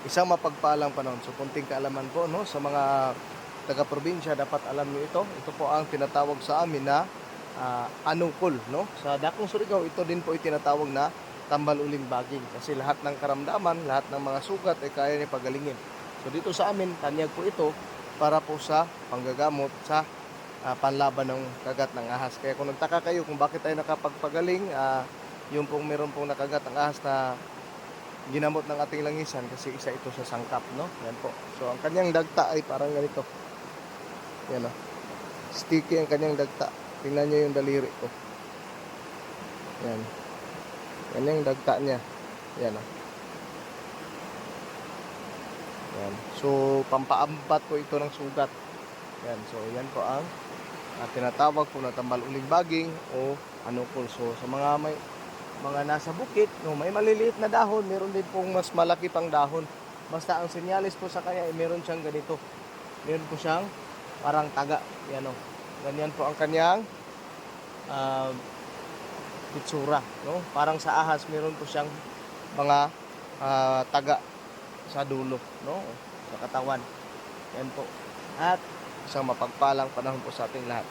Isang mapagpalang panahon. So kunting kaalaman po, no, sa mga taga-probinsya, dapat alam niyo ito. Ito po ang tinatawag sa amin na anungkol, no. Sa Dakong Surigao, ito din po itinatawag na tambal uling baging, kasi lahat ng karamdaman, lahat ng mga sugat ay kaya niya pagalingin. So dito sa amin, tanyag po ito para po sa panggagamot sa panlaban ng kagat ng ahas. Kaya kung nagtaka kayo kung bakit tayo nakapagpagaling, yung pong meron pong nakagat ng ahas na ginamot ng ating langisan, kasi isa ito sa sangkap, no? Yan po. So ang kanyang dagta ay parang ganito. Yan, oh. Sticky ang kanyang dagta. Tingnan niyo yung daliri ko. Yan. Yan yung dagta niya. Yan, oh. Yan. So pampaambat po ito ng sugat. Yan. So yan po ang tinatawag po na tambal uling baging o anungkol. So sa mga nasa bukit, no, may maliliit na dahon, meron din pong mas malaki pang dahon. Basta ang senyalis po sa kanya ay meron siyang ganito. Meron po siyang parang taga. Yan, o. Ganyan po ang kanyang itsura, no? Parang sa ahas, meron po siyang mga taga sa dulo, no? Sa katawan. Yan po. At isang mapagpalang panahon po sa ating lahat.